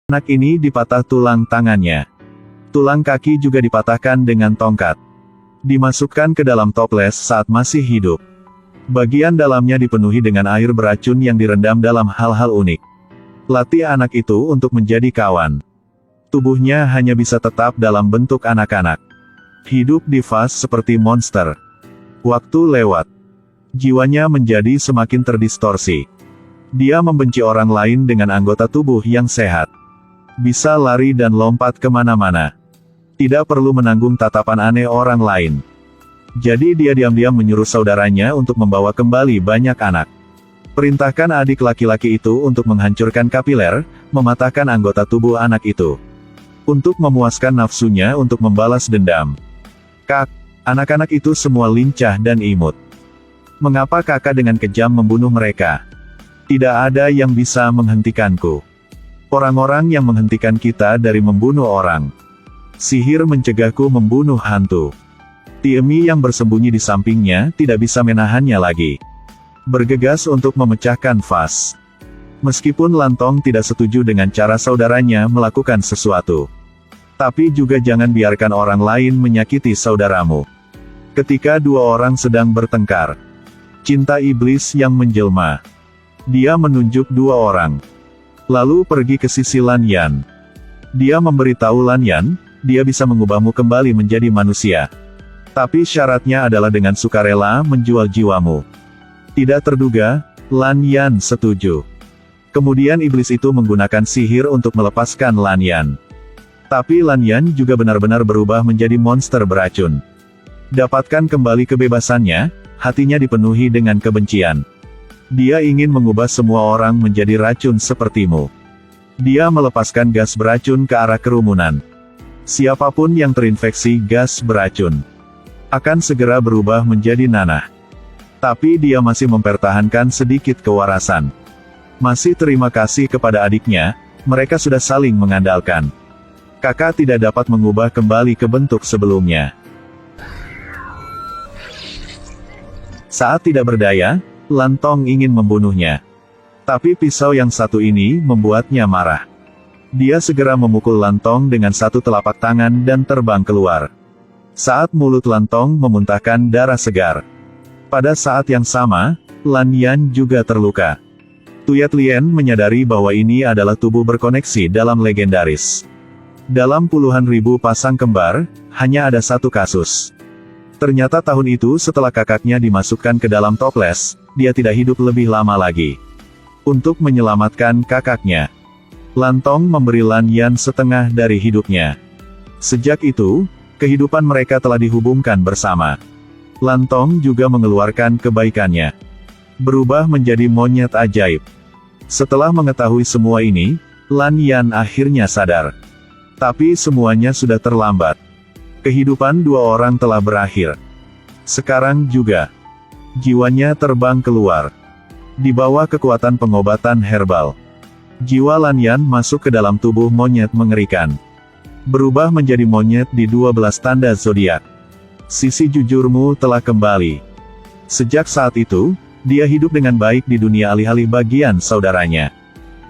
Anak ini dipatah tulang tangannya. Tulang kaki juga dipatahkan dengan tongkat. Dimasukkan ke dalam toples saat masih hidup. Bagian dalamnya dipenuhi dengan air beracun yang direndam dalam hal-hal unik. Latih anak itu untuk menjadi kawan. Tubuhnya hanya bisa tetap dalam bentuk anak-anak. Hidup di fase seperti monster. Waktu lewat. Jiwanya menjadi semakin terdistorsi. Dia membenci orang lain dengan anggota tubuh yang sehat. Bisa lari dan lompat kemana-mana. Tidak perlu menanggung tatapan aneh orang lain. Jadi dia diam-diam menyuruh saudaranya untuk membawa kembali banyak anak. Perintahkan adik laki-laki itu untuk menghancurkan kapiler, mematahkan anggota tubuh anak itu. Untuk memuaskan nafsunya untuk membalas dendam. Kak, anak-anak itu semua lincah dan imut. Mengapa kakak dengan kejam membunuh mereka? Tidak ada yang bisa menghentikanku. Orang-orang yang menghentikan kita dari membunuh orang. Sihir mencegahku membunuh hantu. Tiemi yang bersembunyi di sampingnya tidak bisa menahannya lagi. Bergegas untuk memecahkan vas. Meskipun Lantong tidak setuju dengan cara saudaranya melakukan sesuatu. Tapi juga jangan biarkan orang lain menyakiti saudaramu. Ketika dua orang sedang bertengkar. Cinta iblis yang menjelma. Dia menunjuk dua orang. Lalu pergi ke sisi Lan Yan. Dia memberitahu Lan Yan, dia bisa mengubahmu kembali menjadi manusia. Tapi syaratnya adalah dengan sukarela menjual jiwamu. Tidak terduga, Lan Yan setuju. Kemudian iblis itu menggunakan sihir untuk melepaskan Lan Yan. Tapi Lan Yan juga benar-benar berubah menjadi monster beracun. Dapatkan kembali kebebasannya, hatinya dipenuhi dengan kebencian. Dia ingin mengubah semua orang menjadi racun sepertimu. Dia melepaskan gas beracun ke arah kerumunan. Siapapun yang terinfeksi gas beracun akan segera berubah menjadi nanah. Tapi dia masih mempertahankan sedikit kewarasan. Masih terima kasih kepada adiknya, mereka sudah saling mengandalkan. Kakak tidak dapat mengubah kembali ke bentuk sebelumnya. Saat tidak berdaya, Lantong ingin membunuhnya. Tapi pisau yang satu ini membuatnya marah. Dia segera memukul Lantong dengan satu telapak tangan dan terbang keluar. Saat mulut Lantong memuntahkan darah segar. Pada saat yang sama, Lan Yan juga terluka. Tuyat Lien menyadari bahwa ini adalah tubuh berkoneksi dalam legendaris. Dalam puluhan ribu pasang kembar, hanya ada satu kasus. Ternyata tahun itu setelah kakaknya dimasukkan ke dalam toples, dia tidak hidup lebih lama lagi. Untuk menyelamatkan kakaknya, Lantong memberi Lan Yan setengah dari hidupnya. Sejak itu, kehidupan mereka telah dihubungkan bersama. Lantong juga mengeluarkan kebaikannya. Berubah menjadi monyet ajaib. Setelah mengetahui semua ini, Lan Yan akhirnya sadar. Tapi semuanya sudah terlambat. Kehidupan dua orang telah berakhir. Sekarang juga, jiwanya terbang keluar. Di bawah kekuatan pengobatan herbal. Jiwa Lan Yan masuk ke dalam tubuh monyet mengerikan. Berubah menjadi monyet di 12 tanda zodiak. Sisi jujurmu telah kembali. Sejak saat itu, dia hidup dengan baik di dunia alih-alih bagian saudaranya.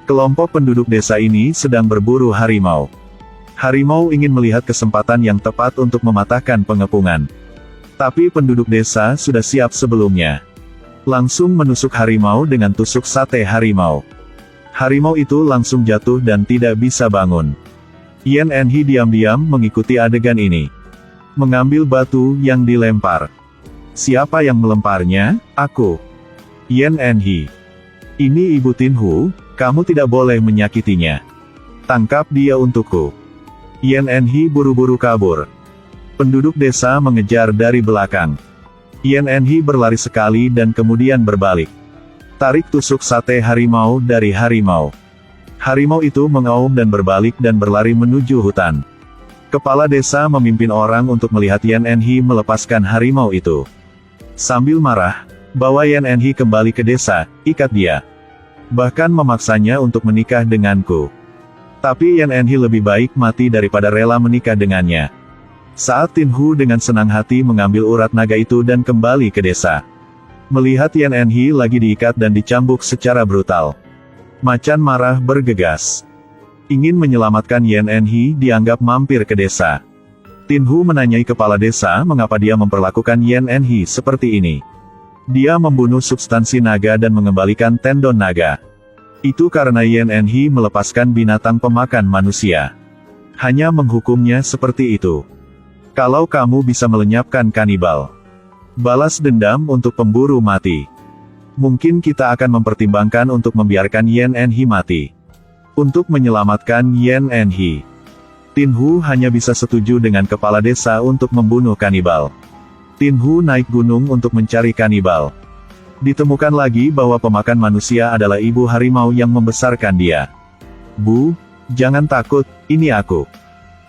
Kelompok penduduk desa ini sedang berburu harimau. Harimau ingin melihat kesempatan yang tepat untuk mematahkan pengepungan. Tapi penduduk desa sudah siap sebelumnya. Langsung menusuk harimau dengan tusuk sate harimau. Harimau itu langsung jatuh dan tidak bisa bangun. Yen Enhi diam-diam mengikuti adegan ini. Mengambil batu yang dilempar. Siapa yang melemparnya? Aku. Yen Enhi. Ini Ibu Tinhu, kamu tidak boleh menyakitinya. Tangkap dia untukku. Yen Enhi buru-buru kabur. Penduduk desa mengejar dari belakang. Yen Enhi berlari sekali dan kemudian berbalik. Tarik tusuk sate harimau dari harimau. Harimau itu mengaum dan berbalik dan berlari menuju hutan. Kepala desa memimpin orang untuk melihat Yen Enhi melepaskan harimau itu. Sambil marah, bawa Yen Enhi kembali ke desa, ikat dia. Bahkan memaksanya untuk menikah denganku. Tapi Yen Enhi lebih baik mati daripada rela menikah dengannya. Saat Tinhu dengan senang hati mengambil urat naga itu dan kembali ke desa. Melihat Yen Enhi lagi diikat dan dicambuk secara brutal. Macan marah bergegas. Ingin menyelamatkan Yen Enhi dianggap mampir ke desa. Tin Hu menanyai kepala desa mengapa dia memperlakukan Yen Enhi seperti ini. Dia membunuh substansi naga dan mengembalikan tendon naga. Itu karena Yen Enhi melepaskan binatang pemakan manusia. Hanya menghukumnya seperti itu. Kalau kamu bisa melenyapkan kanibal, balas dendam untuk pemburu mati, mungkin kita akan mempertimbangkan untuk membiarkan Yen Enhi mati. Untuk menyelamatkan Yen Enhi, Tin Hu hanya bisa setuju dengan kepala desa untuk membunuh kanibal. Tin Hu naik gunung untuk mencari kanibal. Ditemukan lagi bahwa pemakan manusia adalah ibu harimau yang membesarkan dia. Bu, jangan takut, ini aku.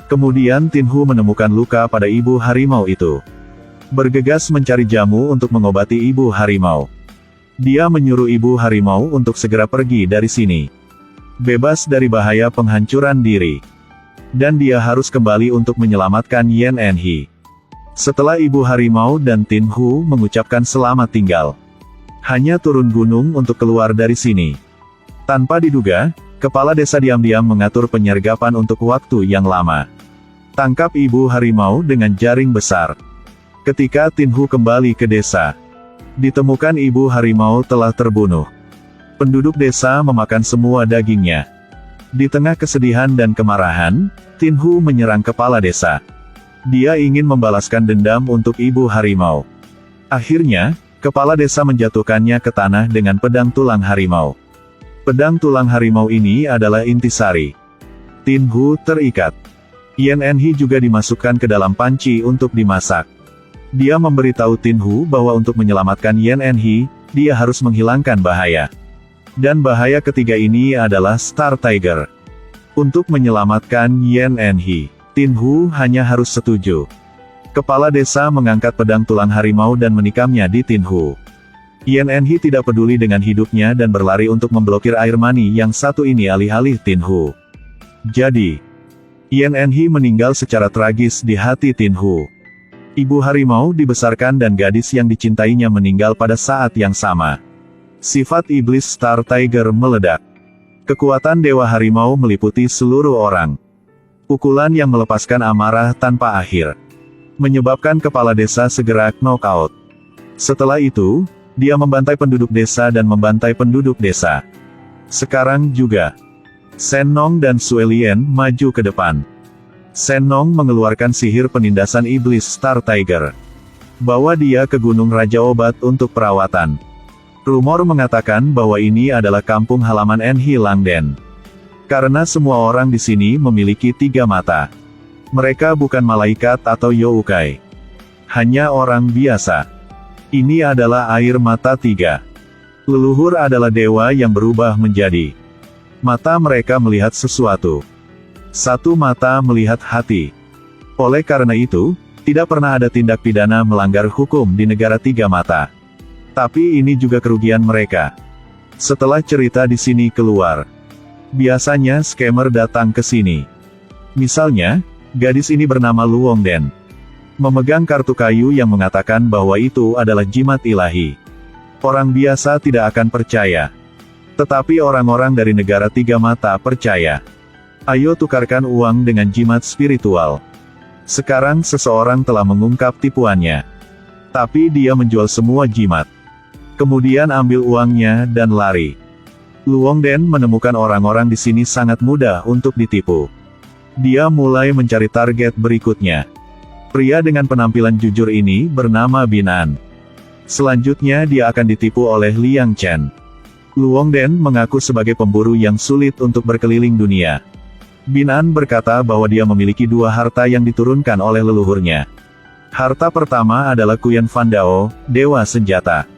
Kemudian Tin Hu menemukan luka pada ibu harimau itu. Bergegas mencari jamu untuk mengobati ibu harimau. Dia menyuruh ibu harimau untuk segera pergi dari sini. Bebas dari bahaya penghancuran diri. Dan dia harus kembali untuk menyelamatkan Yen Enhi. Setelah ibu harimau dan Tin Hu mengucapkan selamat tinggal, hanya turun gunung untuk keluar dari sini. Tanpa diduga, kepala desa diam-diam mengatur penyergapan untuk waktu yang lama. Tangkap ibu harimau dengan jaring besar. Ketika Tin Hu kembali ke desa, ditemukan ibu harimau telah terbunuh. Penduduk desa memakan semua dagingnya. Di tengah kesedihan dan kemarahan, Tin Hu menyerang kepala desa. Dia ingin membalaskan dendam untuk ibu harimau. Akhirnya, kepala desa menjatuhkannya ke tanah dengan pedang tulang harimau. Pedang tulang harimau ini adalah intisari. Tin Hu terikat. Yen Enhi juga dimasukkan ke dalam panci untuk dimasak. Dia memberitahu Tin Hu bahwa untuk menyelamatkan Yen Enhi, dia harus menghilangkan bahaya. Dan bahaya ketiga ini adalah Star Tiger. Untuk menyelamatkan Yen Enhi, Tin Hu hanya harus setuju. Kepala desa mengangkat pedang tulang harimau dan menikamnya di Tin Hu. Yen Enhi tidak peduli dengan hidupnya dan berlari untuk memblokir air mani yang satu ini alih-alih Tin Hu. Jadi, Yen Enhi meninggal secara tragis di hati Tin Hu. Ibu harimau dibesarkan dan gadis yang dicintainya meninggal pada saat yang sama. Sifat iblis Star Tiger meledak. Kekuatan Dewa Harimau meliputi seluruh orang. Pukulan yang melepaskan amarah tanpa akhir, menyebabkan kepala desa segera knock-out. Setelah itu, dia membantai penduduk desa dan membantai penduduk desa. Sekarang juga, Shen Nong dan Sue Lian maju ke depan. Shen Nong mengeluarkan sihir penindasan iblis Star Tiger. Bawa dia ke Gunung Raja Obat untuk perawatan. Rumor mengatakan bahwa ini adalah kampung halaman Enhi Langden. Karena semua orang di sini memiliki 3 mata. Mereka bukan malaikat atau youkai. Hanya orang biasa. Ini adalah air mata 3. Leluhur adalah dewa yang berubah menjadi. Mata mereka melihat sesuatu. Satu mata melihat hati. Oleh karena itu, tidak pernah ada tindak pidana melanggar hukum di negara 3 mata. Tapi ini juga kerugian mereka. Setelah cerita di sini keluar, biasanya scammer datang ke sini. Misalnya, gadis ini bernama Luong Den. Memegang kartu kayu yang mengatakan bahwa itu adalah jimat ilahi. Orang biasa tidak akan percaya. Tetapi orang-orang dari negara 3 mata percaya. Ayo tukarkan uang dengan jimat spiritual. Sekarang seseorang telah mengungkap tipuannya. Tapi dia menjual semua jimat. Kemudian ambil uangnya dan lari. Luong Den menemukan orang-orang di sini sangat mudah untuk ditipu. Dia mulai mencari target berikutnya. Pria dengan penampilan jujur ini bernama Bin An. Selanjutnya dia akan ditipu oleh Liang Chen. Luong Den mengaku sebagai pemburu yang sulit untuk berkeliling dunia. Bin An berkata bahwa dia memiliki 2 harta yang diturunkan oleh leluhurnya. Harta pertama adalah Kuyen Fan Dao, Dewa Senjata.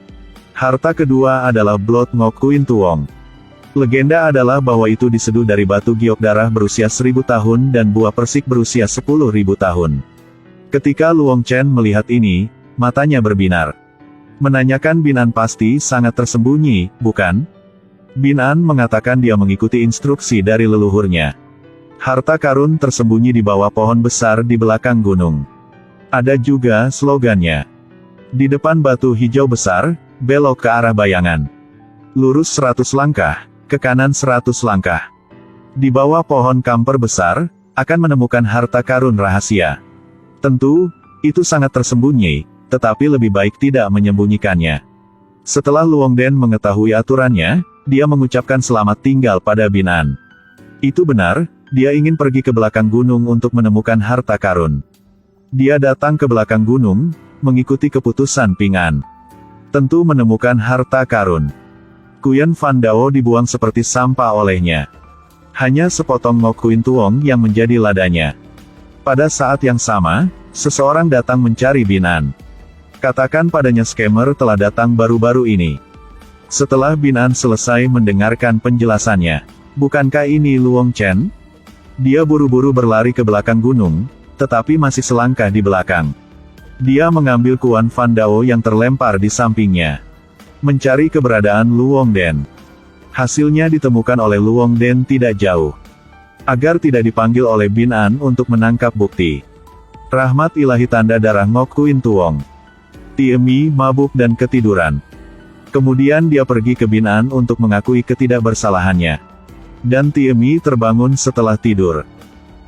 Harta kedua adalah Blood Ngok Kuin Tuong. Legenda adalah bahwa itu diseduh dari batu giok darah berusia 1000 tahun dan buah persik berusia 10.000 tahun. Ketika Luong Chen melihat ini, matanya berbinar. Menanyakan Bin An pasti sangat tersembunyi, bukan? Bin An mengatakan dia mengikuti instruksi dari leluhurnya. Harta karun tersembunyi di bawah pohon besar di belakang gunung. Ada juga slogannya. Di depan batu hijau besar, belok ke arah bayangan. Lurus 100 langkah, ke kanan 100 langkah. Di bawah pohon kamper besar, akan menemukan harta karun rahasia. Tentu, itu sangat tersembunyi, tetapi lebih baik tidak menyembunyikannya. Setelah Luong Den mengetahui aturannya, dia mengucapkan selamat tinggal pada Bin An. Itu benar, dia ingin pergi ke belakang gunung untuk menemukan harta karun. Dia datang ke belakang gunung, mengikuti keputusan Ping An. Tentu menemukan harta karun. Kuyen Fan Dao dibuang seperti sampah olehnya. Hanya sepotong Ngok Kuin Tuong yang menjadi ladanya. Pada saat yang sama, seseorang datang mencari Bin An. Katakan padanya scammer telah datang baru-baru ini. Setelah Bin An selesai mendengarkan penjelasannya, bukankah ini Luong Chen? Dia buru-buru berlari ke belakang gunung, tetapi masih selangkah di belakang. Dia mengambil Kuan Fan Dao yang terlempar di sampingnya. Mencari keberadaan Luong Den. Hasilnya ditemukan oleh Luong Den tidak jauh. Agar tidak dipanggil oleh Bin An untuk menangkap bukti. Rahmat ilahi tanda darah Ngok Kuin Tuong. Tiemi mabuk dan ketiduran. Kemudian dia pergi ke Bin An untuk mengakui ketidakbersalahannya. Dan Tiemi terbangun setelah tidur.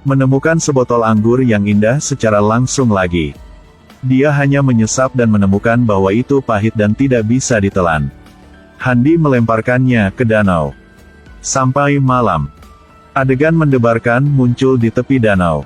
Menemukan sebotol anggur yang indah secara langsung lagi. Dia hanya menyesap dan menemukan bahwa itu pahit dan tidak bisa ditelan. Handi melemparkannya ke danau. Sampai malam, adegan mendebarkan muncul di tepi danau.